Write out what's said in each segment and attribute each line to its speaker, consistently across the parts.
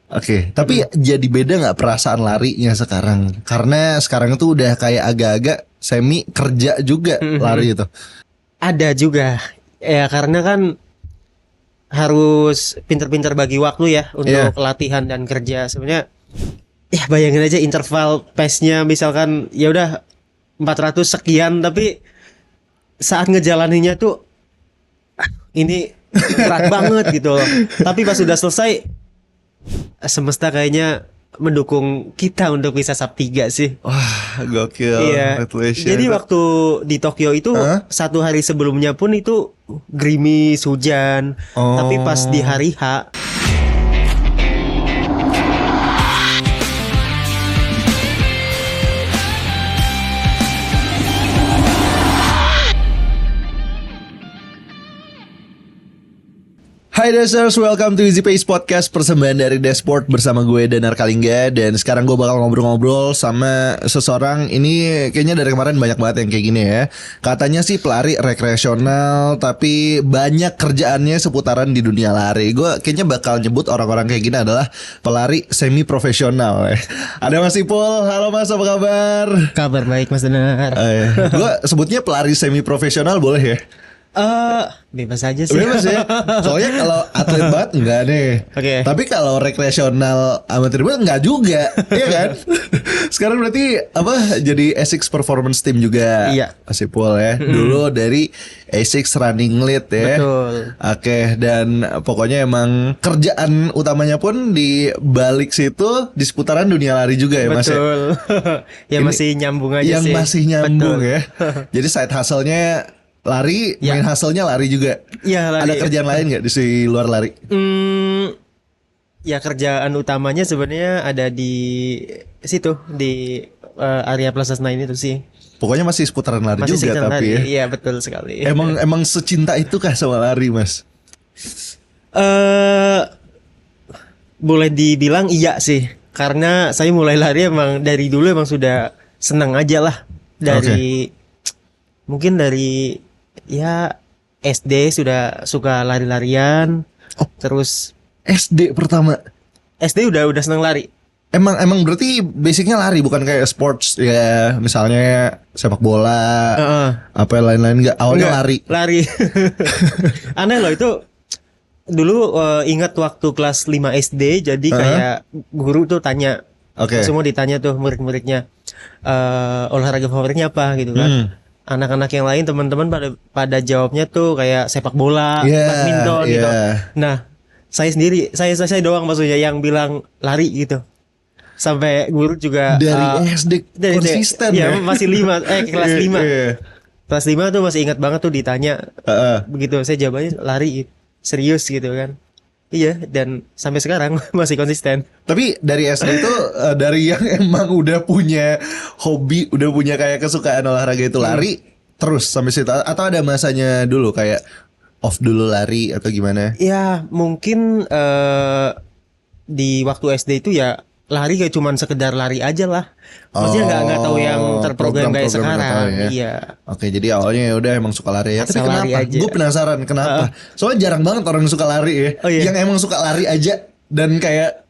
Speaker 1: Oke, tapi jadi beda nggak perasaan larinya sekarang? Karena sekarang itu udah kayak agak-agak semi kerja juga lari itu.
Speaker 2: Ada juga ya, karena kan harus pinter-pinter bagi waktu ya
Speaker 1: Iya.
Speaker 2: untuk latihan dan kerja. Sebenarnya ya bayangin aja interval pace-nya misalkan ya udah 400 sekian, tapi saat ngejalaninnya tuh ini berat banget gitu loh. Tapi pas sudah selesai, semesta kayaknya mendukung kita untuk bisa sub 3 sih.
Speaker 1: Wah, gokil.
Speaker 2: Iya.
Speaker 1: Congratulations.
Speaker 2: Jadi waktu di Tokyo itu
Speaker 1: Hah?
Speaker 2: satu hari sebelumnya pun itu gerimis, hujan.
Speaker 1: Oh.
Speaker 2: Tapi pas di hari H,
Speaker 1: Hai Dashers, welcome to Easy Pace Podcast, persembahan dari Dashboard bersama gue Danar Kalingga. Dan sekarang gue bakal ngobrol-ngobrol sama seseorang. Ini kayaknya dari kemarin banyak banget yang kayak gini ya. Katanya sih pelari rekreasional, tapi banyak kerjaannya seputaran di dunia lari. Gue kayaknya bakal nyebut orang-orang kayak gini adalah pelari semi profesional ya. Ada Mas Ipul, halo Mas, apa kabar?
Speaker 2: kabar baik Mas Danar.
Speaker 1: Gue sebutnya pelari semi profesional boleh ya?
Speaker 2: Bebas aja sih.
Speaker 1: Bebas ya. Soalnya kalau atlet banget enggak nih.
Speaker 2: Oke.
Speaker 1: Tapi kalau rekreasional amatir banget enggak juga. Iya kan? Sekarang berarti apa? Jadi Asics Performance Team juga.
Speaker 2: Iya.
Speaker 1: Mas Ipul ya. Dulu dari Asics Running Lead ya.
Speaker 2: Betul.
Speaker 1: Oke, dan pokoknya emang kerjaan utamanya pun di balik situ di seputaran dunia lari juga ya Mas ya.
Speaker 2: Betul. Ya
Speaker 1: Ini
Speaker 2: masih nyambung aja
Speaker 1: yang
Speaker 2: sih.
Speaker 1: masih nyambung
Speaker 2: Betul.
Speaker 1: ya. Jadi side hustle-nya lari,
Speaker 2: Ya.
Speaker 1: main hustle-nya lari juga.
Speaker 2: Iya, lari.
Speaker 1: Ada kerjaan lain nggak di luar lari?
Speaker 2: Ya kerjaan utamanya sebenarnya ada di situ di area Plaza Senayan itu sih.
Speaker 1: Pokoknya masih seputaran lari
Speaker 2: Masih
Speaker 1: juga
Speaker 2: sekitar
Speaker 1: tapi
Speaker 2: lari.
Speaker 1: ya.
Speaker 2: Iya betul sekali.
Speaker 1: Emang secinta itukah sama lari, Mas?
Speaker 2: eh boleh dibilang iya sih, karena saya mulai lari emang dari dulu emang sudah senang aja lah dari mungkin dari ya SD sudah suka lari-larian.
Speaker 1: Oh.
Speaker 2: Terus
Speaker 1: SD pertama.
Speaker 2: SD udah senang lari.
Speaker 1: Emang berarti basicnya lari, bukan kayak sports ya, misalnya sepak bola, apa lain-lain nggak? Awalnya
Speaker 2: Enggak,
Speaker 1: lari.
Speaker 2: lari. Aneh loh itu. Dulu ingat waktu kelas 5 SD, jadi kayak guru tuh tanya,
Speaker 1: Oke.
Speaker 2: semua ditanya tuh murid-muridnya, olahraga favoritnya apa gitu kan. Anak-anak yang lain teman-teman pada jawabnya tuh kayak sepak bola,
Speaker 1: Yeah,
Speaker 2: badminton gitu.
Speaker 1: yeah.
Speaker 2: Nah, saya sendiri, saya doang maksudnya yang bilang lari gitu. Sampai guru juga
Speaker 1: Dari SD konsisten ya.
Speaker 2: ya. Masih kelas 5.
Speaker 1: Iya.
Speaker 2: Kelas 5 tuh masih ingat banget tuh ditanya begitu, saya jawabannya lari, serius gitu kan. Iya, dan sampai sekarang masih konsisten.
Speaker 1: Tapi dari SD itu dari yang emang udah punya hobi, udah punya kayak kesukaan olahraga itu lari terus sampai situ, atau ada masanya dulu kayak off dulu lari atau gimana?
Speaker 2: Ya mungkin di waktu SD itu ya lari kayak cuman sekedar lari aja lah. Maksudnya nggak tahu yang terprogram kayak
Speaker 1: program-program nggak
Speaker 2: sekarang.
Speaker 1: tahu ya.
Speaker 2: Iya.
Speaker 1: Oke, jadi awalnya ya udah emang suka lari ya. Tapi
Speaker 2: Asal lari
Speaker 1: kenapa?
Speaker 2: aja.
Speaker 1: Gue penasaran kenapa? Soalnya jarang banget orang yang suka lari ya.
Speaker 2: Oh, iya.
Speaker 1: Yang emang suka lari aja dan kayak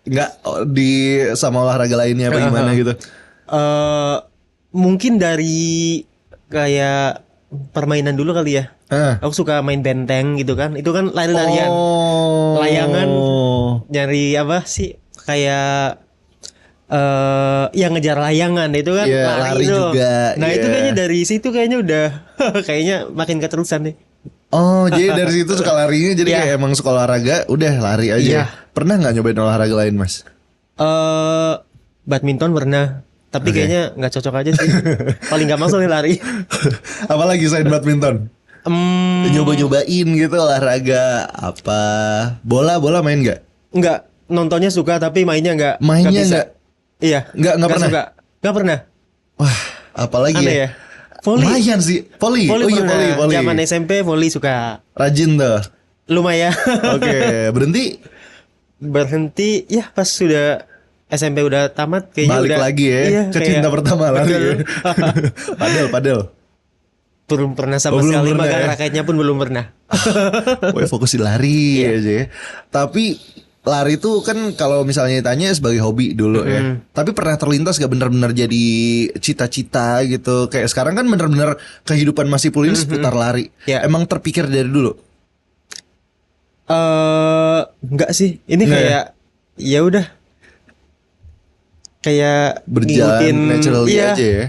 Speaker 1: nggak di sama olahraga lainnya apa gimana gitu.
Speaker 2: Mungkin dari kayak permainan dulu kali ya. Aku suka main benteng gitu kan. Itu kan lari-larian. Layangan. Nyari apa sih? Kayak yang ngejar layangan itu kan
Speaker 1: Iya, lari
Speaker 2: tuh.
Speaker 1: juga,
Speaker 2: Nah
Speaker 1: iya.
Speaker 2: itu kayaknya dari situ kayaknya udah kayaknya makin keterusan nih.
Speaker 1: Oh, jadi dari situ suka larinya, jadi
Speaker 2: Iya.
Speaker 1: kayak emang suka olahraga, udah lari aja.
Speaker 2: Iya.
Speaker 1: Pernah nggak nyobain olahraga lain, Mas?
Speaker 2: Badminton pernah, tapi kayaknya nggak cocok aja sih. Paling nggak masuk nih lari.
Speaker 1: Apalagi selain badminton? Nyoba-nyobain gitu olahraga apa? Bola main nggak?
Speaker 2: Nggak, nontonnya suka tapi mainnya nggak.
Speaker 1: Mainnya
Speaker 2: bisa.
Speaker 1: nggak?
Speaker 2: Iya.
Speaker 1: Nggak pernah?
Speaker 2: Suka. Nggak pernah.
Speaker 1: Wah, apalagi
Speaker 2: Aneh ya. Volley.
Speaker 1: Lumayan sih, volley. Oh iya,
Speaker 2: pernah.
Speaker 1: volley.
Speaker 2: Zaman SMP volley suka.
Speaker 1: Rajin tuh.
Speaker 2: Lumayan.
Speaker 1: Oke,
Speaker 2: Berhenti ya pas sudah SMP udah tamat kayaknya
Speaker 1: balik
Speaker 2: udah
Speaker 1: lagi ya,
Speaker 2: iya,
Speaker 1: ke cinta pertama lagi.
Speaker 2: betul.
Speaker 1: Ya. Padel.
Speaker 2: Belum pernah sama
Speaker 1: belum
Speaker 2: sekali,
Speaker 1: pernah
Speaker 2: bahkan
Speaker 1: ya?
Speaker 2: raketnya pun belum pernah.
Speaker 1: Woi, fokus di lari
Speaker 2: Iya.
Speaker 1: aja ya. Tapi lari itu kan kalau misalnya ditanya sebagai hobi dulu ya. Tapi pernah terlintas gak benar-benar jadi cita-cita gitu. Kayak sekarang kan benar-benar kehidupan Masipul ini seputar lari.
Speaker 2: Ya.
Speaker 1: Emang terpikir dari dulu?
Speaker 2: Enggak sih. Ini
Speaker 1: Nggak
Speaker 2: kayak ya udah kayak
Speaker 1: Berjalan
Speaker 2: ngikutin
Speaker 1: naturally
Speaker 2: iya,
Speaker 1: aja ya.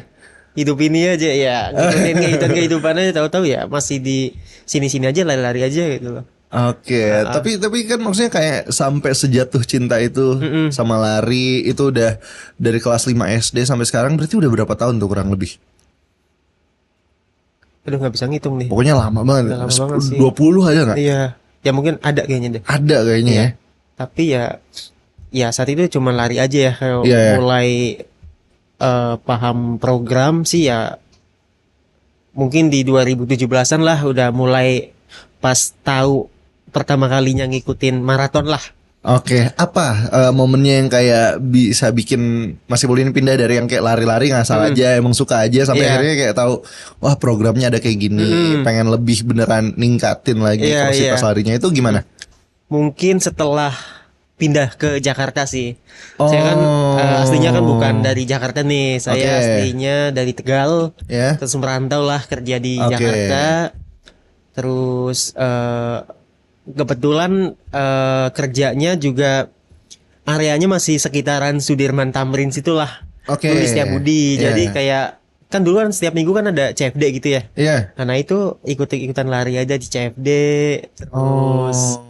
Speaker 2: hidup ini aja ya, ngikutin kehidupan aja, tahu-tahu ya masih di sini-sini aja, lari-lari aja gitu loh.
Speaker 1: Oke, tapi kan maksudnya kayak sampai sejatuh cinta itu sama lari itu udah dari kelas 5 SD sampai sekarang berarti udah berapa tahun tuh kurang lebih?
Speaker 2: Aduh nggak bisa ngitung nih.
Speaker 1: Pokoknya lama banget.
Speaker 2: Udah lama banget sih.
Speaker 1: 20 aja nggak?
Speaker 2: Iya, ya mungkin ada kayaknya deh.
Speaker 1: Ada kayaknya ya.
Speaker 2: Tapi ya saat itu cuma lari aja ya. Kalau
Speaker 1: Iya, iya.
Speaker 2: mulai paham program sih ya mungkin di 2017-an lah, udah mulai pas tahu pertama kalinya ngikutin maraton lah.
Speaker 1: Oke, apa momennya yang kayak bisa bikin Masipul ini pindah dari yang kayak lari-lari ngasal aja, emang suka aja sampai
Speaker 2: Iya.
Speaker 1: akhirnya kayak tahu, wah programnya ada kayak gini, pengen lebih beneran ningkatin lagi
Speaker 2: Iya,
Speaker 1: kapasitas
Speaker 2: iya.
Speaker 1: larinya itu gimana?
Speaker 2: Mungkin setelah pindah ke Jakarta sih.
Speaker 1: Oh.
Speaker 2: Saya kan aslinya kan bukan dari Jakarta nih. Saya
Speaker 1: Oke.
Speaker 2: aslinya dari Tegal.
Speaker 1: Ya.
Speaker 2: Terus merantau lah kerja di
Speaker 1: Oke.
Speaker 2: Jakarta. Terus kebetulan kerjanya juga areanya masih sekitaran Sudirman Tamrin situlah.
Speaker 1: Oke.
Speaker 2: Nulis Setiabudi.
Speaker 1: Iya.
Speaker 2: Jadi kayak kan dulu kan setiap minggu kan ada CFD gitu ya.
Speaker 1: Iya.
Speaker 2: Karena itu ikut-ikutan lari aja di CFD. Terus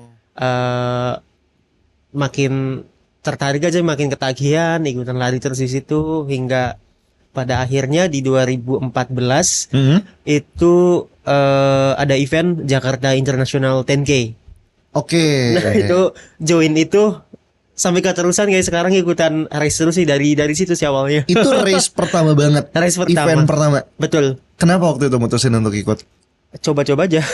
Speaker 2: makin tertarik aja, makin ketagihan, ikutan lari terus di situ hingga pada akhirnya di 2014 itu ada event Jakarta International 10K.
Speaker 1: Oke.
Speaker 2: Nah itu join itu sampai keterusan kayak sekarang ikutan race terus sih dari situ sih awalnya.
Speaker 1: Itu race pertama banget.
Speaker 2: Race pertama.
Speaker 1: Event pertama.
Speaker 2: Betul.
Speaker 1: Kenapa waktu itu mutusin untuk ikut?
Speaker 2: Coba-coba aja.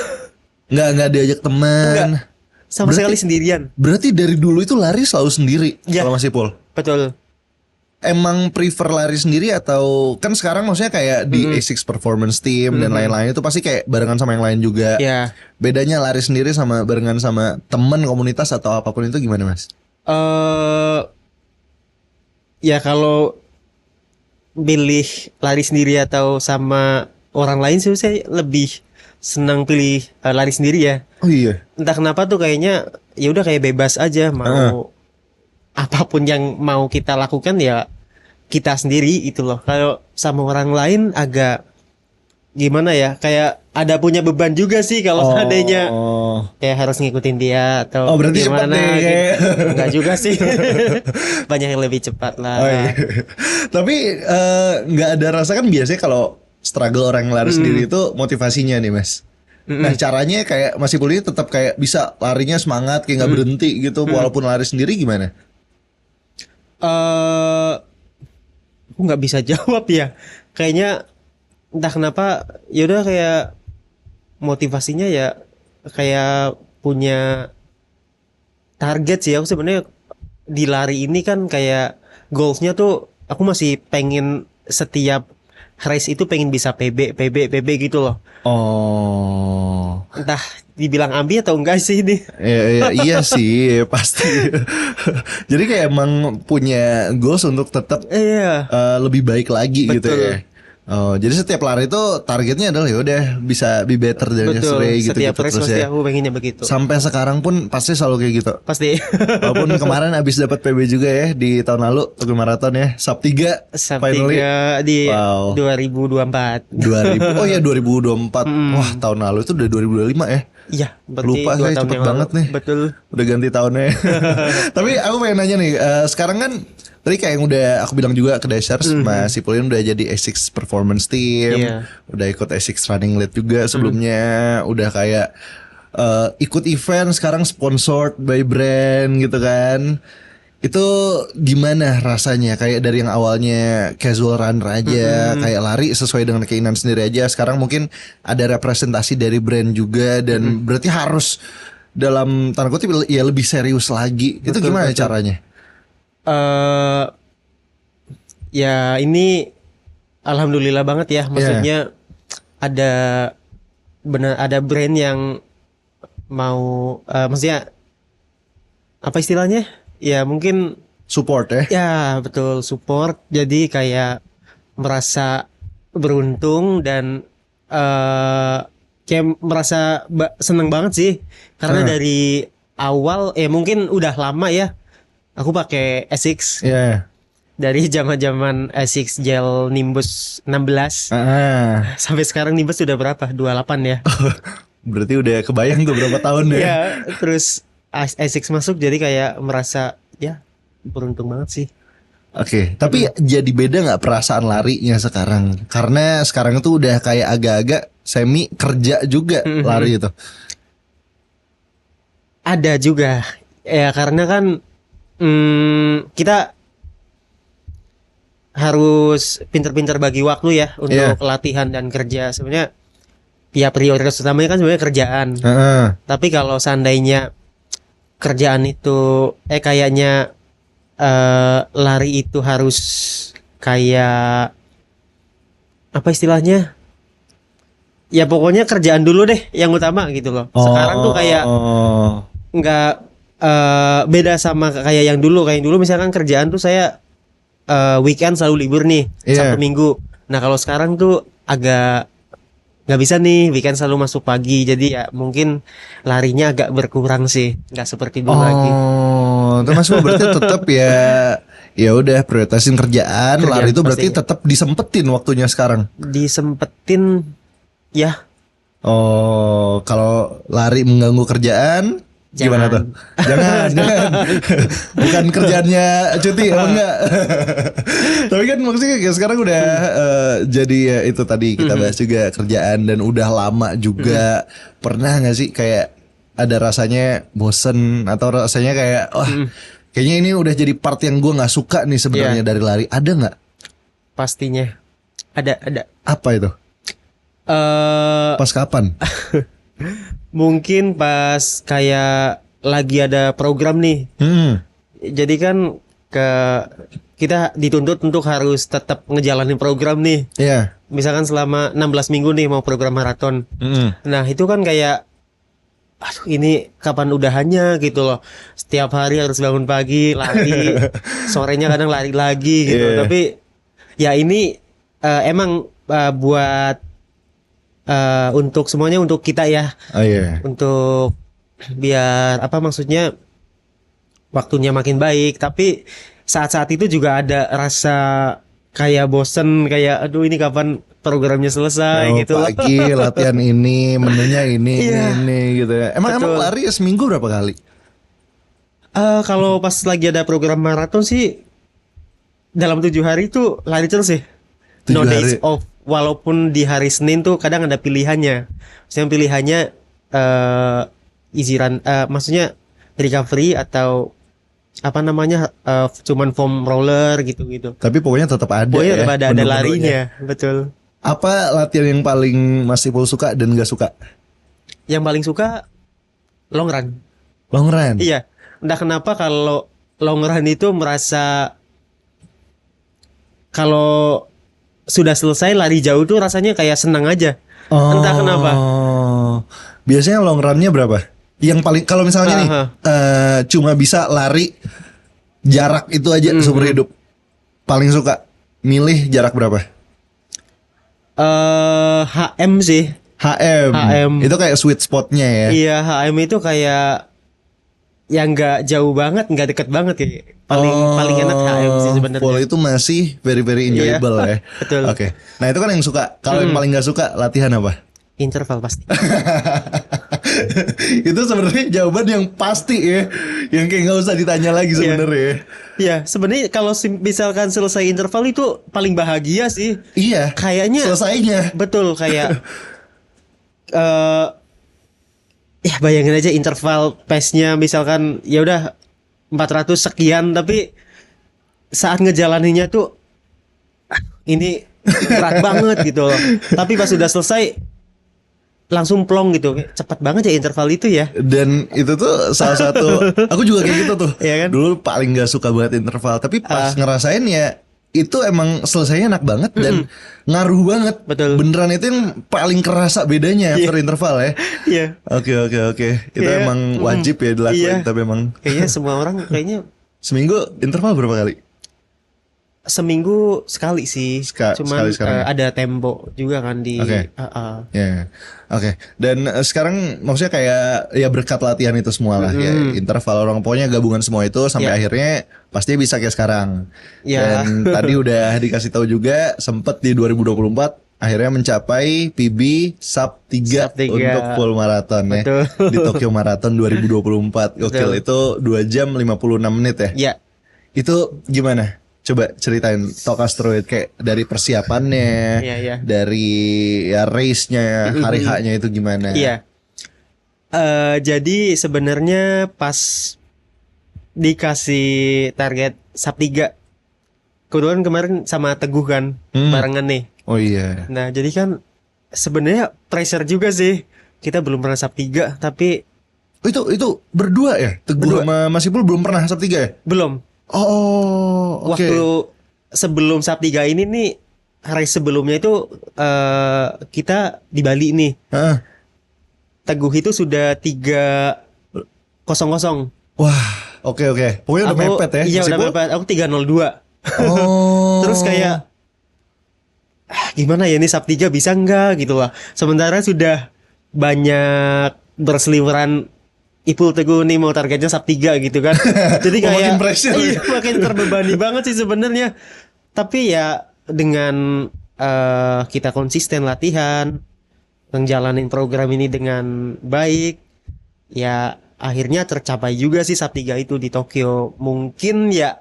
Speaker 1: Nggak diajak teman.
Speaker 2: Enggak. Sama sekali sendirian.
Speaker 1: Berarti dari dulu itu lari selalu sendiri
Speaker 2: Ya.
Speaker 1: kalau Masipul.
Speaker 2: Betul.
Speaker 1: Emang prefer lari sendiri atau kan sekarang maksudnya kayak di A6 Performance Team dan lain-lain itu pasti kayak barengan sama yang lain juga.
Speaker 2: Ya.
Speaker 1: Bedanya lari sendiri sama barengan sama temen komunitas atau apapun itu gimana Mas?
Speaker 2: Ya kalau pilih lari sendiri atau sama orang lain sih saya lebih senang pilih lari sendiri ya.
Speaker 1: Oh iya.
Speaker 2: Entah kenapa tuh kayaknya ya udah kayak bebas aja mau apapun yang mau kita lakukan ya kita sendiri itu loh. Kalau sama orang lain agak gimana ya, kayak ada punya beban juga sih kalau seandainya kayak harus ngikutin dia atau
Speaker 1: berarti cepat
Speaker 2: gimana
Speaker 1: deh,
Speaker 2: gitu.
Speaker 1: kayak.
Speaker 2: Enggak juga sih. Banyak yang lebih cepat lah.
Speaker 1: Oh, iya. Tapi nggak ada rasa kan biasanya kalau struggle orang yang lari sendiri itu motivasinya nih Mas. Nah caranya kayak Masipul ini tetap kayak bisa larinya semangat kayak nggak berhenti gitu walaupun lari sendiri gimana?
Speaker 2: Aku nggak bisa jawab ya. Kayaknya entah kenapa ya udah kayak motivasinya ya kayak punya target sih. Aku sebenarnya di lari ini kan kayak goalsnya tuh aku masih pengen setiap race itu pengen bisa PB gitu loh.
Speaker 1: Oh.
Speaker 2: Entah dibilang ambi atau enggak sih ini.
Speaker 1: Iya sih pasti. Jadi kayak emang punya goals untuk tetap
Speaker 2: Iya.
Speaker 1: lebih baik lagi gitu
Speaker 2: Betul.
Speaker 1: ya. Oh, jadi setiap lari itu targetnya adalah ya udah bisa be better than
Speaker 2: Betul.
Speaker 1: yesterday gitu
Speaker 2: Setiap race
Speaker 1: terus
Speaker 2: pasti
Speaker 1: ya.
Speaker 2: aku pengennya begitu.
Speaker 1: Sampai sekarang pun pasti selalu kayak gitu.
Speaker 2: Pasti.
Speaker 1: Walaupun kemarin abis dapat PB juga ya di tahun lalu Tokyo Marathon ya. Sub 3
Speaker 2: Sabtu
Speaker 1: finally
Speaker 2: 3 di
Speaker 1: Wow.
Speaker 2: 2024.
Speaker 1: 2000. Oh ya 2024. Wah, tahun lalu itu udah 2025 ya.
Speaker 2: Iya, berarti
Speaker 1: Lupa
Speaker 2: 2
Speaker 1: saya
Speaker 2: tahun
Speaker 1: cepet
Speaker 2: yang lalu.
Speaker 1: banget nih.
Speaker 2: Betul.
Speaker 1: Udah ganti tahunnya. Tapi aku pengen nanya nih, sekarang kan tadi kayak yang udah aku bilang juga ke Dashers, Mas Sipulin udah jadi A6 Performance Team,
Speaker 2: Iya.
Speaker 1: udah ikut A6 Running Lead juga sebelumnya, udah kayak ikut event sekarang sponsored by brand gitu kan. Itu gimana rasanya kayak dari yang awalnya casual runner aja, kayak lari sesuai dengan keinginan sendiri aja, sekarang mungkin ada representasi dari brand juga dan berarti harus dalam tanda kutip ya lebih serius lagi. Itu
Speaker 2: Betul,
Speaker 1: gimana
Speaker 2: betul.
Speaker 1: caranya?
Speaker 2: Ya ini alhamdulillah banget ya, maksudnya ada brand yang mau maksudnya apa istilahnya? Ya mungkin
Speaker 1: Support ya.
Speaker 2: ya betul support. Jadi kayak merasa beruntung dan kayak merasa seneng banget sih karena
Speaker 1: Ah.
Speaker 2: dari awal mungkin udah lama ya aku pakai Essex
Speaker 1: Iya.
Speaker 2: dari zaman-zaman Essex Gel Nimbus 16
Speaker 1: Ah.
Speaker 2: sampai sekarang Nimbus udah berapa? 28 ya.
Speaker 1: Berarti udah kebayang tuh berapa tahun ya.
Speaker 2: Ya, terus Essex masuk jadi kayak merasa ya beruntung banget sih.
Speaker 1: Oke, tapi jadi beda nggak perasaan larinya sekarang? Karena sekarang itu udah kayak agak-agak semi kerja juga lari itu.
Speaker 2: Ada juga ya karena kan kita harus pinter-pinter bagi waktu ya untuk
Speaker 1: Iya.
Speaker 2: latihan dan kerja. Sebenarnya ya prioritas utamanya kan sebenarnya kerjaan.
Speaker 1: Heeh.
Speaker 2: Tapi kalau seandainya kerjaan itu kayaknya lari itu harus kayak apa istilahnya? Ya pokoknya kerjaan dulu deh yang utama gitu loh. Sekarang tuh kayak
Speaker 1: Oh.
Speaker 2: nggak beda sama kayak yang dulu. Kayak yang dulu misalkan kerjaan tuh saya weekend selalu libur nih,
Speaker 1: Iya.
Speaker 2: Sabtu Minggu. Nah kalau sekarang tuh agak nggak bisa nih, weekend selalu masuk pagi. Jadi ya mungkin larinya agak berkurang sih, nggak seperti dulu lagi.
Speaker 1: Oh, itu Mas berarti tetap ya, ya udah prioritasin kerjaan,
Speaker 2: Kerjaan
Speaker 1: lari itu berarti
Speaker 2: pastinya.
Speaker 1: tetap disempetin waktunya sekarang.
Speaker 2: Disempetin ya.
Speaker 1: Oh, kalau lari mengganggu kerjaan, gimana
Speaker 2: Jangan.
Speaker 1: tuh? Jangan. Bukan kerjaannya cuti, apa enggak? Tapi kan maksudnya kayak sekarang udah jadi ya itu tadi kita bahas juga kerjaan dan udah lama juga. Pernah nggak sih kayak ada rasanya bosen atau rasanya kayak wah kayaknya ini udah jadi part yang gue nggak suka nih sebenarnya dari lari. Ada nggak?
Speaker 2: Pastinya ada.
Speaker 1: Apa itu? Pas kapan?
Speaker 2: Mungkin pas kayak lagi ada program nih. Jadi kan kita dituntut untuk harus tetap ngejalanin program nih.
Speaker 1: Iya.
Speaker 2: Misalkan selama 16 minggu nih mau program maraton. Nah, itu kan kayak aduh ini kapan udahannya gitu loh. Setiap hari harus bangun pagi, lari, sorenya kadang lari lagi gitu.
Speaker 1: Iya.
Speaker 2: Tapi ya ini emang buat untuk semuanya untuk kita ya.
Speaker 1: Oh iya.
Speaker 2: Untuk biar apa maksudnya waktunya makin baik. Tapi saat-saat itu juga ada rasa kayak bosen, kayak aduh ini kapan programnya selesai
Speaker 1: Oh,
Speaker 2: gitu loh.
Speaker 1: pagi latihan ini, menunya ini,
Speaker 2: Iya.
Speaker 1: ini gitu ya. Emang
Speaker 2: Betul.
Speaker 1: lari seminggu berapa kali?
Speaker 2: Kalau pas lagi ada program maraton sih dalam 7 hari itu lari terus sih.
Speaker 1: 7
Speaker 2: No
Speaker 1: hari.
Speaker 2: days off. Walaupun di hari Senin tuh kadang ada pilihannya. Maksudnya pilihannya easy run, maksudnya recovery atau apa namanya cuman foam roller gitu-gitu.
Speaker 1: Tapi pokoknya tetap ada
Speaker 2: Pokoknya
Speaker 1: ya.
Speaker 2: tetap ada
Speaker 1: menu-menunya.
Speaker 2: larinya, betul.
Speaker 1: Apa latihan yang paling Mas Ipul suka dan gak suka?
Speaker 2: Yang paling suka long run.
Speaker 1: Long run.
Speaker 2: Iya, entah kenapa kalau long run itu merasa kalau sudah selesai lari jauh tuh rasanya kayak senang aja. Entah kenapa.
Speaker 1: Biasanya long runnya berapa? Yang paling kalau misalnya nih cuma bisa lari jarak itu aja seumur hidup. Paling suka milih jarak berapa?
Speaker 2: HM sih.
Speaker 1: HM.
Speaker 2: HM.
Speaker 1: Itu kayak sweet spotnya ya.
Speaker 2: Iya, HM itu kayak yang nggak jauh banget, nggak deket banget kayak paling enak HM sih sebenarnya.
Speaker 1: Full itu masih very enjoyable
Speaker 2: Iya,
Speaker 1: ya.
Speaker 2: betul.
Speaker 1: Oke. Nah itu kan yang suka. Kalau yang paling gak suka latihan apa?
Speaker 2: Interval pasti.
Speaker 1: Itu sebenarnya jawaban yang pasti ya, yang kayak nggak usah ditanya lagi sebenarnya.
Speaker 2: Iya, sebenarnya kalau misalkan selesai interval itu paling bahagia sih.
Speaker 1: Iya.
Speaker 2: Kayaknya
Speaker 1: Selesainya.
Speaker 2: betul kayak ya bayangin aja interval pace-nya misalkan ya udah 400 sekian tapi saat ngejalaninnya tuh ini berat banget gitu loh. Tapi pas sudah selesai langsung plong gitu. Cepat banget ya interval itu ya.
Speaker 1: Dan itu tuh salah satu, aku juga kayak gitu tuh.
Speaker 2: Iya kan?
Speaker 1: Dulu paling gak suka banget interval, tapi pas ngerasain ya itu emang selesainya enak banget dan ngaruh banget.
Speaker 2: Betul.
Speaker 1: Beneran itu yang paling kerasa bedanya after interval ya.
Speaker 2: Iya.
Speaker 1: Oke. Itu
Speaker 2: Iya.
Speaker 1: emang wajib ya dilakuin,
Speaker 2: Iya.
Speaker 1: tapi emang
Speaker 2: Kayaknya semua orang kayaknya
Speaker 1: seminggu interval berapa kali?
Speaker 2: seminggu sekali sih. Cuman
Speaker 1: sekali sekarang ya?
Speaker 2: ada tempo juga kan di
Speaker 1: Oke. Ya, oke. Dan sekarang maksudnya kayak ya berkat latihan itu semua lah ya, interval orang pokoknya gabungan semua itu sampai
Speaker 2: Ya.
Speaker 1: akhirnya pasti bisa kayak sekarang.
Speaker 2: Ya.
Speaker 1: Dan tadi udah dikasih tahu juga sempet di 2024 akhirnya mencapai PB sub 3
Speaker 2: Sub 3.
Speaker 1: untuk full marathon ya.
Speaker 2: Betul.
Speaker 1: Di Tokyo Marathon 2024. Gokil,
Speaker 2: Betul.
Speaker 1: itu 2 jam 56 menit ya.
Speaker 2: Ya.
Speaker 1: Itu gimana? Coba ceritain, talk us through it, kayak dari persiapannya,
Speaker 2: Iya.
Speaker 1: dari ya race-nya, hari H-nya itu gimana?
Speaker 2: Iya. Jadi sebenarnya pas dikasih target sub 3, kebetulan kemarin sama Teguh kan barengan nih.
Speaker 1: Oh iya.
Speaker 2: Nah, jadi kan sebenarnya pressure juga sih. Kita belum pernah sub 3, tapi
Speaker 1: Oh, itu berdua ya? Teguh
Speaker 2: Berdua.
Speaker 1: sama Mas Ipul belum pernah sub 3 ya?
Speaker 2: belum.
Speaker 1: Oh, oke.
Speaker 2: Waktu sebelum sub 3 ini nih, race sebelumnya itu kita di Bali nih.
Speaker 1: Heeh.
Speaker 2: Teguh itu sudah 300.
Speaker 1: Wah, oke. Pokoknya udah mepet ya?
Speaker 2: Iya,
Speaker 1: Mas
Speaker 2: udah
Speaker 1: Ipul?
Speaker 2: mepet. Aku 302.
Speaker 1: Oh.
Speaker 2: Terus kayak gimana ya ini sub 3 bisa enggak gitu lah. Sementara sudah banyak berseliweran Ipul Teguh nih mau targetnya sub 3 gitu kan. Jadi
Speaker 1: Oh, makin
Speaker 2: kayak
Speaker 1: pressure.
Speaker 2: iya, makin terbebani banget sih sebenarnya. Tapi ya dengan kita konsisten latihan, menjalanin program ini dengan baik, ya akhirnya tercapai juga sih sub 3 itu di Tokyo. Mungkin ya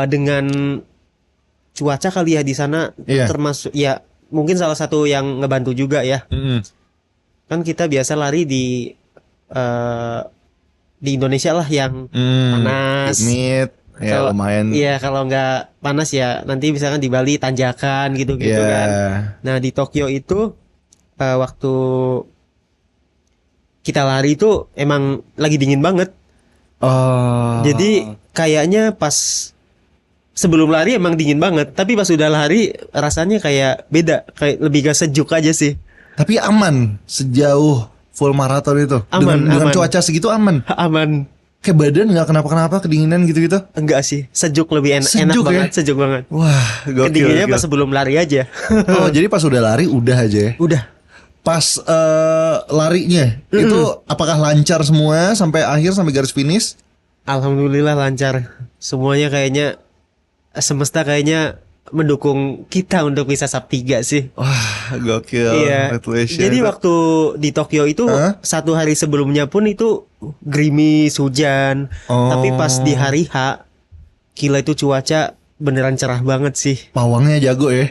Speaker 2: dengan cuaca kali ya di sana
Speaker 1: Iya.
Speaker 2: termasuk ya mungkin salah satu yang ngebantu juga ya. Kan kita biasa lari di Indonesia lah yang panas.
Speaker 1: Humid, ya
Speaker 2: Kalau-
Speaker 1: lumayan.
Speaker 2: Iya, kalau nggak panas ya nanti misalkan di Bali tanjakan gitu-gitu
Speaker 1: Iya.
Speaker 2: kan. Nah, di Tokyo itu waktu kita lari itu emang lagi dingin banget.
Speaker 1: Oh.
Speaker 2: Jadi kayaknya pas sebelum lari emang dingin banget, tapi pas udah lari rasanya kayak beda, kayak lebih ke sejuk aja sih.
Speaker 1: Tapi aman sejauh full marathon itu.
Speaker 2: Aman,
Speaker 1: dengan
Speaker 2: aman.
Speaker 1: cuaca segitu aman.
Speaker 2: Aman.
Speaker 1: Kayak badan nggak kenapa-kenapa, kedinginan gitu-gitu.
Speaker 2: Enggak sih, sejuk lebih enak
Speaker 1: Sejuk ya?
Speaker 2: banget, sejuk banget.
Speaker 1: Wah, gokil.
Speaker 2: Kedinginannya
Speaker 1: gokil.
Speaker 2: pas sebelum lari aja.
Speaker 1: Oh, jadi pas udah lari udah aja ya.
Speaker 2: Udah.
Speaker 1: Pas larinya itu apakah lancar semua sampai akhir, sampai garis finish?
Speaker 2: Alhamdulillah lancar. Semuanya kayaknya semesta kayaknya mendukung kita untuk bisa sub 3 sih.
Speaker 1: Wah, gokil.
Speaker 2: Iya.
Speaker 1: Congratulations.
Speaker 2: Jadi waktu di Tokyo itu
Speaker 1: Hah?
Speaker 2: 1 hari sebelumnya pun itu gerimis, hujan.
Speaker 1: Oh.
Speaker 2: Tapi pas di hari H, gila itu cuaca beneran cerah banget sih.
Speaker 1: Pawangnya jago ya.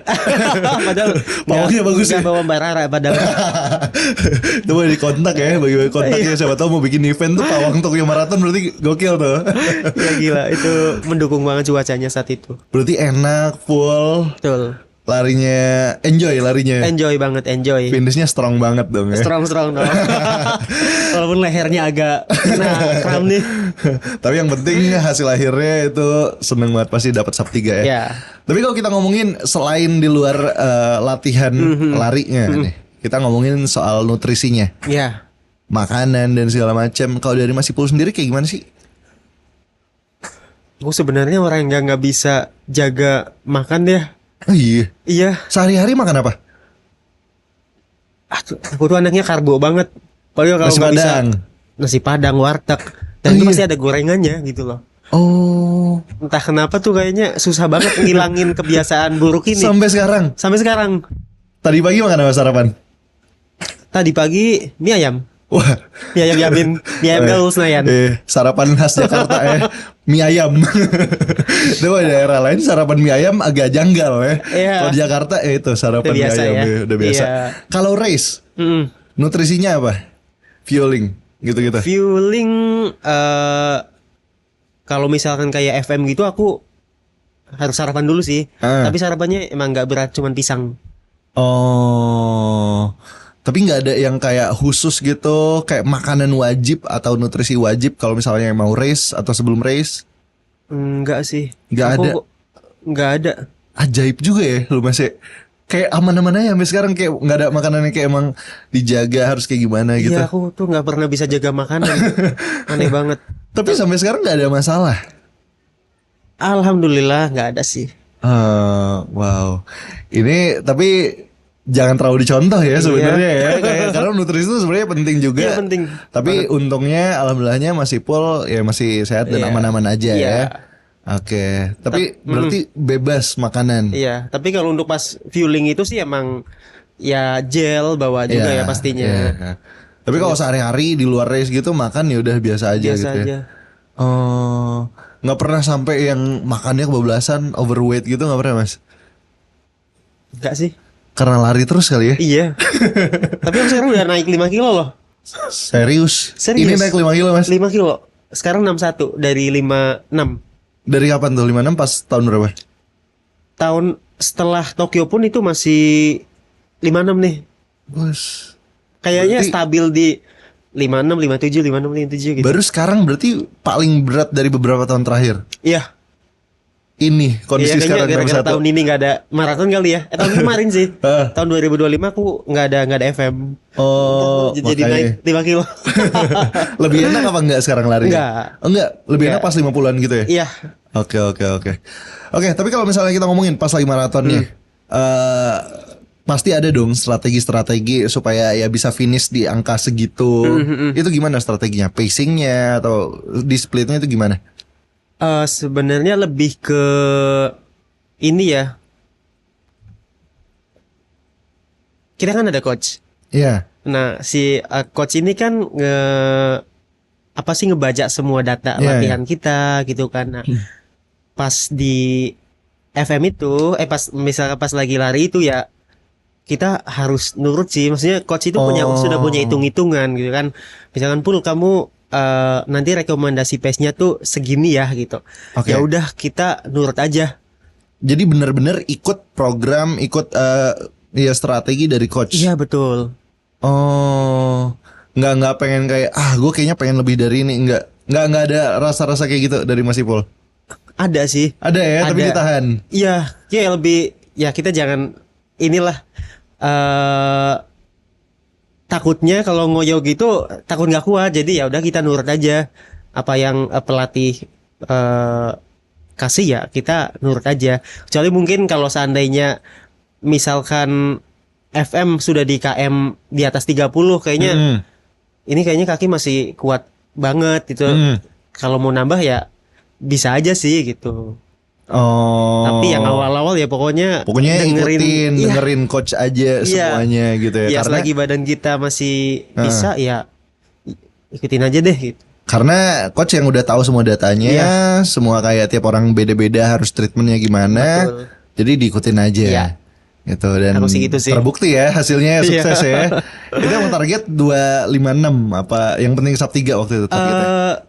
Speaker 2: Padahal
Speaker 1: Pawangnya bagus ya?
Speaker 2: nggak bawa Mbak Rara padahal.
Speaker 1: Coba di kontak ya, bagi kontaknya siapa tahu mau bikin event tuh pawang Tokyo Marathon, berarti gokil tuh.
Speaker 2: Ya gila itu mendukung banget cuacanya saat itu.
Speaker 1: Berarti enak, full,
Speaker 2: Betul.
Speaker 1: larinya larinya.
Speaker 2: Enjoy banget, enjoy.
Speaker 1: Finishnya strong banget dong ya.
Speaker 2: Strong dong. Walaupun lehernya agak kram nih.
Speaker 1: Tapi yang penting hasil akhirnya itu seneng banget, pasti dapat sub 3 ya.
Speaker 2: Ya.
Speaker 1: Tapi kalau kita ngomongin selain di luar latihan larinya nih, kita ngomongin soal nutrisinya,
Speaker 2: Ya.
Speaker 1: makanan dan segala macam. Kalau dari Mas Ipul sendiri kayak gimana sih?
Speaker 2: Aku sebenarnya orang yang nggak bisa jaga makan ya.
Speaker 1: Oh iya,
Speaker 2: Iya.
Speaker 1: sehari-hari makan apa?
Speaker 2: Aku tuh anaknya karbo banget. Kalau
Speaker 1: Nasi
Speaker 2: nggak bisa
Speaker 1: Padang.
Speaker 2: nasi padang, warteg, dan
Speaker 1: Oh,
Speaker 2: itu
Speaker 1: iya.
Speaker 2: pasti ada gorengannya gitu loh.
Speaker 1: Oh,
Speaker 2: Entah kenapa tuh kayaknya susah banget ngilangin kebiasaan buruk ini.
Speaker 1: sampai sekarang.
Speaker 2: Sampai sekarang.
Speaker 1: Tadi pagi makan apa sarapan?
Speaker 2: Tadi pagi mie ayam.
Speaker 1: Wah,
Speaker 2: Mie ayam Yamin, mie ayam Galuh Senayan.
Speaker 1: sarapan khas Jakarta ya, mie ayam. Itu di daerah lain sarapan mie ayam agak janggal ya.
Speaker 2: Iya.
Speaker 1: Kalau di Jakarta itu sarapan
Speaker 2: Udah
Speaker 1: mie
Speaker 2: biasa
Speaker 1: ayam
Speaker 2: ya.
Speaker 1: udah biasa.
Speaker 2: Iya.
Speaker 1: Kalau race,
Speaker 2: Mm-mm.
Speaker 1: nutrisinya apa? Fueling gitu-gitu.
Speaker 2: Fueling kalau misalkan kayak FM gitu aku harus sarapan dulu sih. Tapi sarapannya emang nggak berat, cuman pisang.
Speaker 1: Oh, tapi nggak ada yang kayak khusus gitu, kayak makanan wajib atau nutrisi wajib kalau misalnya mau race atau sebelum race?
Speaker 2: Enggak sih.
Speaker 1: Nggak
Speaker 2: Aku
Speaker 1: ada.
Speaker 2: nggak ada.
Speaker 1: Ajaib juga ya lu masih kayak aman-aman aja sampai sekarang, kayak nggak ada makanan yang kayak emang dijaga harus kayak gimana gitu.
Speaker 2: Iya, aku tuh nggak pernah bisa jaga makanan. Aneh banget.
Speaker 1: Tapi sampai sekarang nggak ada masalah.
Speaker 2: Alhamdulillah nggak ada sih.
Speaker 1: Wow. Ini tapi jangan terlalu dicontoh ya sebenarnya ya. Kayak karena nutrisi itu sebenarnya penting juga.
Speaker 2: Iya, penting.
Speaker 1: Tapi untungnya alhamdulillahnya masih full ya, masih sehat dan
Speaker 2: Iya.
Speaker 1: aman-aman aja
Speaker 2: Iya.
Speaker 1: ya. Oke. Tapi berarti bebas makanan.
Speaker 2: Iya, tapi kalau untuk pas fueling itu sih emang ya gel bawa juga
Speaker 1: Iya,
Speaker 2: ya pastinya.
Speaker 1: iya. Tapi kalau sehari-hari di luar race gitu makan ya udah biasa aja
Speaker 2: Biasa
Speaker 1: gitu
Speaker 2: aja.
Speaker 1: ya. Oh, nggak pernah sampai yang makannya kebablasan, overweight gitu nggak pernah mas?
Speaker 2: Enggak sih?
Speaker 1: Karena lari terus kali ya?
Speaker 2: Iya. Tapi aku sekarang udah naik 5 kilo loh.
Speaker 1: Serius?
Speaker 2: Serius.
Speaker 1: Ini naik 5 kilo mas?
Speaker 2: 5 kilo. Sekarang 61 dari 56.
Speaker 1: Dari kapan tuh? 56 pas tahun berapa?
Speaker 2: Tahun setelah Tokyo pun itu masih 56 nih.
Speaker 1: Bos.
Speaker 2: Kayaknya
Speaker 1: Berarti-
Speaker 2: stabil di 56, 57, 56, 57 gitu.
Speaker 1: Baru sekarang berarti paling berat dari beberapa tahun terakhir.
Speaker 2: Iya.
Speaker 1: Ini kondisi
Speaker 2: Iya, kayaknya
Speaker 1: sekarang
Speaker 2: gara-gara
Speaker 1: 61.
Speaker 2: tahun ini nggak ada maraton kali ya. Tahun kemarin sih.
Speaker 1: Ah.
Speaker 2: Tahun 2025 aku nggak ada FM.
Speaker 1: Oh,
Speaker 2: Jadi
Speaker 1: makanya.
Speaker 2: naik 5 kilo.
Speaker 1: Lebih enak apa enggak sekarang lari?
Speaker 2: Enggak.
Speaker 1: Oh, enggak, lebih enak
Speaker 2: Enggak.
Speaker 1: pas 50-an gitu ya?
Speaker 2: Iya.
Speaker 1: Oke, tapi kalau misalnya kita ngomongin pas lagi maratonnya, pasti ada dong strategi-strategi supaya ya bisa finish di angka segitu. Itu gimana strateginya? Pacingnya atau di splitnya itu gimana?
Speaker 2: Sebenarnya lebih ke ini ya. Kita kan ada coach.
Speaker 1: Iya.
Speaker 2: Nah, si coach ini kan ngebajak semua data
Speaker 1: Iya,
Speaker 2: latihan kita gitu kan. Nah, pas di FM itu, misalnya pas lagi lari itu ya kita harus nurut sih. Maksudnya coach itu sudah punya hitung-hitungan gitu kan. Misalkan Pul kamu nanti rekomendasi pace-nya tuh segini ya gitu.
Speaker 1: Oke.
Speaker 2: Ya udah kita nurut aja.
Speaker 1: Jadi benar-benar ikut program, ikut ya strategi dari coach.
Speaker 2: Iya betul.
Speaker 1: Oh, nggak pengen kayak gue kayaknya pengen lebih dari ini, nggak ada rasa-rasa kayak gitu dari Mas Ipul.
Speaker 2: Ada sih.
Speaker 1: Ada ya, tapi
Speaker 2: Ada.
Speaker 1: ditahan.
Speaker 2: Iya, ya lebih ya kita jangan inilah takutnya kalau ngoyo gitu takut nggak kuat. Jadi ya udah kita nurut aja apa yang pelatih kasih ya kita nurut aja. Kecuali mungkin kalau seandainya misalkan FM sudah di KM di atas 30 kayaknya ini kayaknya kaki masih kuat banget gitu. Kalau mau nambah ya bisa aja sih gitu.
Speaker 1: Oh.
Speaker 2: Tapi yang awal-awal ya pokoknya
Speaker 1: ikutin,
Speaker 2: iya,
Speaker 1: dengerin coach aja semuanya gitu ya.
Speaker 2: iya,
Speaker 1: Karena
Speaker 2: selagi badan kita masih bisa ya ikutin aja deh gitu.
Speaker 1: karena coach yang udah tahu semua datanya,
Speaker 2: Iya.
Speaker 1: semua kayak tiap orang beda-beda harus treatmentnya gimana.
Speaker 2: Betul.
Speaker 1: Jadi diikutin aja.
Speaker 2: Iya.
Speaker 1: Gitu dan
Speaker 2: Harus gitu sih.
Speaker 1: terbukti ya hasilnya
Speaker 2: Iya.
Speaker 1: sukses ya. Itu yang target 256 apa yang penting sub 3 waktu itu targetnya.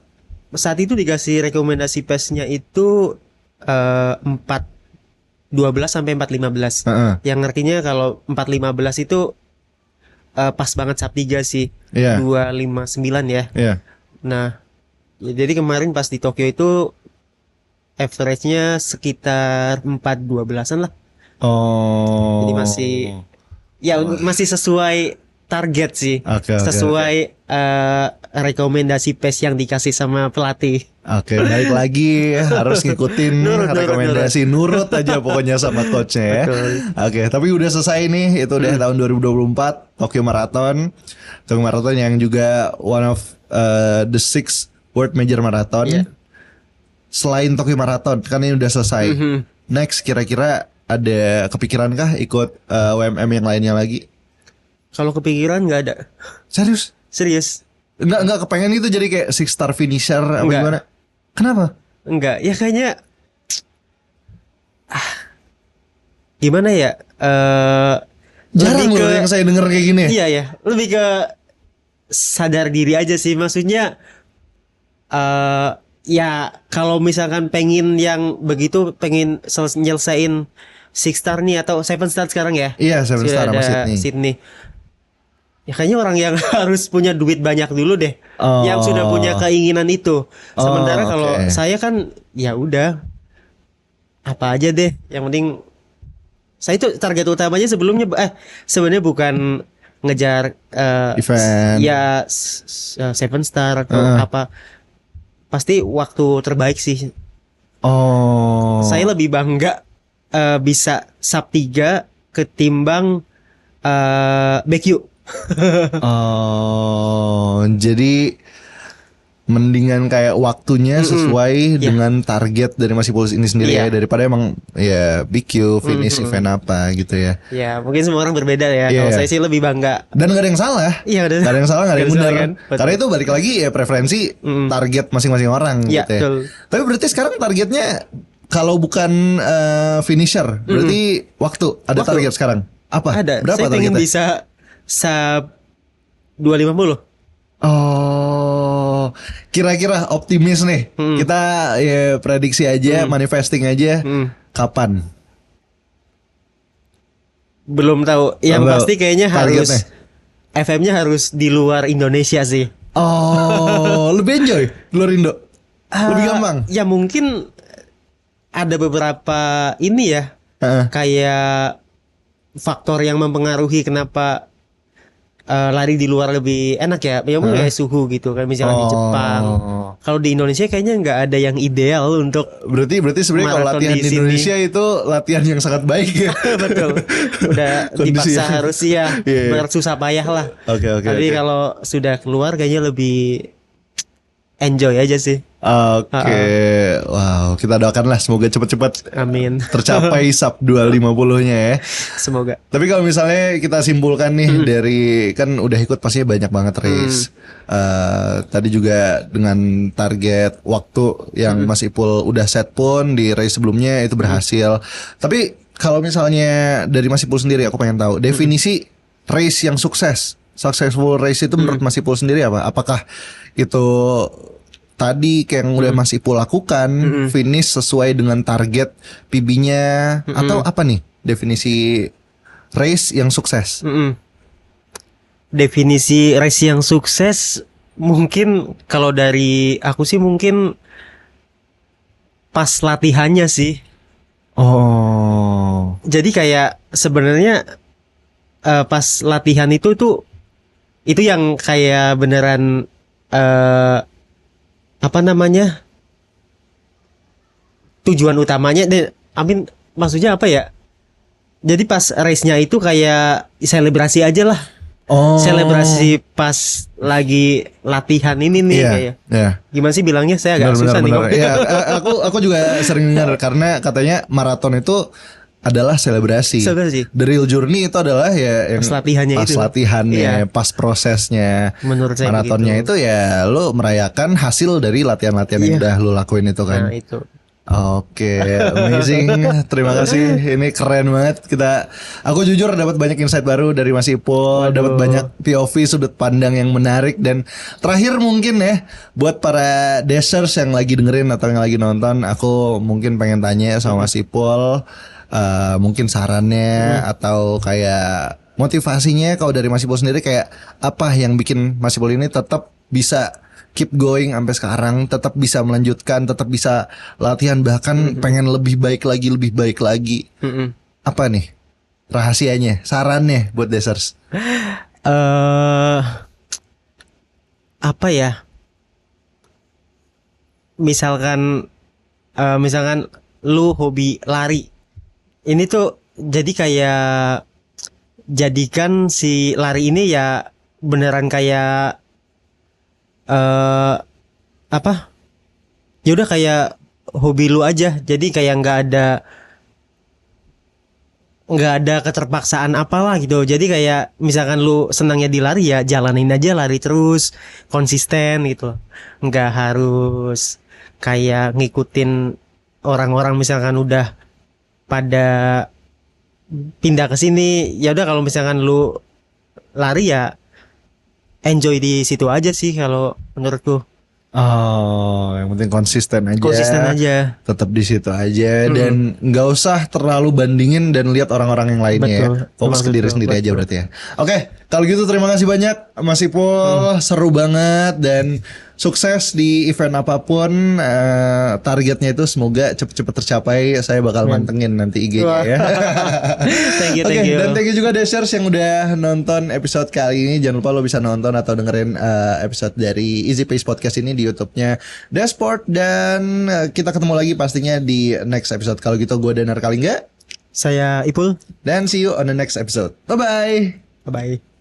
Speaker 2: Saat itu dikasih rekomendasi pace-nya itu 4.12 sampai 4.15.
Speaker 1: Heeh.
Speaker 2: Yang artinya kalau 4.15 itu pas banget sub 3 sih.
Speaker 1: Iya.
Speaker 2: 2.59 ya.
Speaker 1: Iya.
Speaker 2: Nah, ya jadi kemarin pas di Tokyo itu average-nya sekitar 4.12-an lah.
Speaker 1: Oh.
Speaker 2: Jadi masih sesuai target sih.
Speaker 1: Oke,
Speaker 2: Sesuai rekomendasi pace yang dikasih sama pelatih.
Speaker 1: Oke, balik lagi harus ngikutin
Speaker 2: Nurut,
Speaker 1: rekomendasi, nurut aja pokoknya sama coachnya ya.
Speaker 2: Betul.
Speaker 1: Oke, tapi udah selesai nih, itu udah tahun 2024 Tokyo Marathon. Tokyo Marathon yang juga one of the 6 World Major Marathon.
Speaker 2: Iya.
Speaker 1: Selain Tokyo Marathon, kan ini udah selesai. Next, kira-kira ada kepikiran kah ikut WMM yang lainnya lagi?
Speaker 2: Kalau kepikiran nggak ada.
Speaker 1: Serius?
Speaker 2: Serius.
Speaker 1: Nggak kepengen itu jadi kayak 6 star finisher apa
Speaker 2: Nggak.
Speaker 1: gimana? Kenapa?
Speaker 2: Enggak. Ya kayaknya gimana ya?
Speaker 1: Jarang
Speaker 2: Lebih
Speaker 1: loh
Speaker 2: ke-
Speaker 1: yang saya denger kayak gini.
Speaker 2: Iya ya, lebih ke sadar diri aja sih. Maksudnya ya kalau misalkan pengen yang begitu pengen nyelesain 6 star nih atau 7 star sekarang ya.
Speaker 1: Iya, 7
Speaker 2: Sudah
Speaker 1: star sama
Speaker 2: ada
Speaker 1: Sydney.
Speaker 2: Ya kayaknya orang yang harus punya duit banyak dulu deh.
Speaker 1: Oh.
Speaker 2: Yang sudah punya keinginan itu. Sementara
Speaker 1: Oh,
Speaker 2: kalau
Speaker 1: oke.
Speaker 2: saya kan ya udah apa aja deh. Yang penting saya itu target utamanya sebelumnya sebenarnya bukan ngejar
Speaker 1: Event.
Speaker 2: ya 7 star atau apa. Pasti waktu terbaik sih.
Speaker 1: Oh.
Speaker 2: Saya lebih bangga bisa sub 3 ketimbang BQ.
Speaker 1: Oh, jadi mendingan kayak waktunya sesuai dengan target dari Masipul ini sendiri ya, daripada emang ya BQ finish event apa gitu ya.
Speaker 2: Ya mungkin semua orang berbeda ya.
Speaker 1: Iya.
Speaker 2: Kalau saya sih lebih bangga.
Speaker 1: Dan gak ada yang salah.
Speaker 2: Iya,
Speaker 1: Gak ada yang salah, gak ada yang
Speaker 2: Gak ada
Speaker 1: benar.
Speaker 2: yang salah, kan?
Speaker 1: Karena itu balik lagi ya preferensi target masing-masing orang
Speaker 2: Iya,
Speaker 1: gitu ya.
Speaker 2: betul.
Speaker 1: Tapi berarti sekarang targetnya kalau bukan finisher, berarti waktu. Ada
Speaker 2: Waktu.
Speaker 1: target sekarang. Apa?
Speaker 2: Ada.
Speaker 1: Berapa
Speaker 2: Saya pengen
Speaker 1: targetnya?
Speaker 2: bisa sub 250.
Speaker 1: Oh, kira-kira optimis nih. Kita ya prediksi aja, manifesting aja. Kapan?
Speaker 2: Belum tahu. Yang
Speaker 1: Belum tahu.
Speaker 2: pasti kayaknya
Speaker 1: Targetnya.
Speaker 2: harus FM-nya harus di luar Indonesia sih.
Speaker 1: Oh, lebih enjoy di luar Indo. Lebih gampang.
Speaker 2: Ya mungkin ada beberapa ini ya.
Speaker 1: Heeh.
Speaker 2: Kayak faktor yang mempengaruhi kenapa lari di luar lebih enak ya. Ya mungkin kayak suhu gitu kan, misalnya di Jepang. Kalau di Indonesia kayaknya nggak ada yang ideal untuk
Speaker 1: Berarti sebenarnya kalau
Speaker 2: maraton
Speaker 1: latihan
Speaker 2: di
Speaker 1: di
Speaker 2: sini.
Speaker 1: Indonesia itu latihan yang sangat baik ya.
Speaker 2: betul. Udah
Speaker 1: Kondisinya.
Speaker 2: dipaksa harus ya
Speaker 1: Iya.
Speaker 2: bersusah payah lah.
Speaker 1: Oke.
Speaker 2: Tapi kalau sudah keluar kayaknya lebih enjoy aja sih.
Speaker 1: Oke. Wow, kita doakanlah semoga cepat-cepat
Speaker 2: Amin.
Speaker 1: tercapai sub 250-nya ya.
Speaker 2: Semoga.
Speaker 1: Tapi kalau misalnya kita simpulkan nih dari kan udah ikut pastinya banyak banget race. Tadi juga dengan target waktu yang Mas Ipul udah set pun di race sebelumnya itu berhasil. Tapi kalau misalnya dari Mas Ipul sendiri aku pengen tahu definisi race yang sukses. Successful race itu menurut Mas Ipul sendiri apa? Apakah itu tadi kayak yang udah Mas Ipul lakukan finish sesuai dengan target PB-nya atau apa nih definisi race yang sukses?
Speaker 2: Definisi race yang sukses mungkin kalau dari aku sih mungkin pas latihannya sih.
Speaker 1: Oh.
Speaker 2: Jadi kayak sebenarnya pas latihan itu yang kayak beneran apa namanya, tujuan utamanya Amin, maksudnya apa ya? Jadi pas race-nya itu kayak selebrasi aja lah.
Speaker 1: Oh.
Speaker 2: Selebrasi pas lagi latihan ini nih
Speaker 1: Iya,
Speaker 2: kayak.
Speaker 1: iya.
Speaker 2: Gimana sih bilangnya? Saya agak susah nih. Om.
Speaker 1: Iya, aku juga sering dengar karena katanya maraton itu adalah selebrasi.
Speaker 2: Selebrasi.
Speaker 1: The real journey itu adalah ya yang
Speaker 2: Pas latihannya
Speaker 1: pas
Speaker 2: itu.
Speaker 1: latihannya,
Speaker 2: Iya.
Speaker 1: pas prosesnya.
Speaker 2: Menurut saya
Speaker 1: maratonnya
Speaker 2: begitu.
Speaker 1: itu ya lo merayakan hasil dari latihan-latihan yang
Speaker 2: Iya.
Speaker 1: udah lo lakuin itu kan.
Speaker 2: Nah, itu.
Speaker 1: Oke, amazing. Terima kasih. Ini keren banget. Aku jujur dapat banyak insight baru dari Mas Ipul, dapat banyak POV sudut pandang yang menarik dan terakhir mungkin ya buat para dashers yang lagi dengerin atau yang lagi nonton, aku mungkin pengen tanya sama Mas Ipul, mungkin sarannya atau kayak motivasinya kalau dari Mas Ipul sendiri kayak apa yang bikin Mas Ipul ini tetap bisa keep going sampai sekarang, tetap bisa melanjutkan, tetap bisa latihan bahkan pengen lebih baik lagi. Apa nih rahasianya, sarannya buat dashers?
Speaker 2: Apa ya? Misalkan lu hobi lari. Ini tuh jadi kayak jadikan si lari ini ya beneran kayak apa? Ya udah kayak hobi lu aja. Jadi kayak nggak ada keterpaksaan apalah gitu. Jadi kayak misalkan lu senangnya di lari ya jalanin aja, lari terus konsisten gitu. Nggak harus kayak ngikutin orang-orang misalkan udah pada pindah ke sini. Ya udah kalau misalkan lu lari ya enjoy di situ aja sih kalau menurutku.
Speaker 1: Oh, yang penting konsisten aja.
Speaker 2: Konsisten aja.
Speaker 1: Tetap di situ aja dan nggak usah terlalu bandingin dan lihat orang-orang yang lainnya.
Speaker 2: Betul.
Speaker 1: Ya. Fokus ke diri
Speaker 2: Betul,
Speaker 1: sendiri aja
Speaker 2: betul.
Speaker 1: berarti ya. Oke, Kalau gitu terima kasih banyak Mas Ipul, seru banget dan sukses di event apapun. Targetnya itu semoga cepet-cepet tercapai. Saya bakal mantengin nanti IG-nya ya.
Speaker 2: Thank you,
Speaker 1: Oke,
Speaker 2: thank you.
Speaker 1: dan thank you juga Dashers yang udah nonton episode kali ini. Jangan lupa lo bisa nonton atau dengerin episode dari Easy Pace Podcast ini di YouTube-nya Dashport. Dan kita ketemu lagi pastinya di next episode. Kalau gitu gue Danar Kalingga.
Speaker 2: Saya Ipul.
Speaker 1: Dan see you on the next episode. Bye-bye.
Speaker 2: Bye-bye.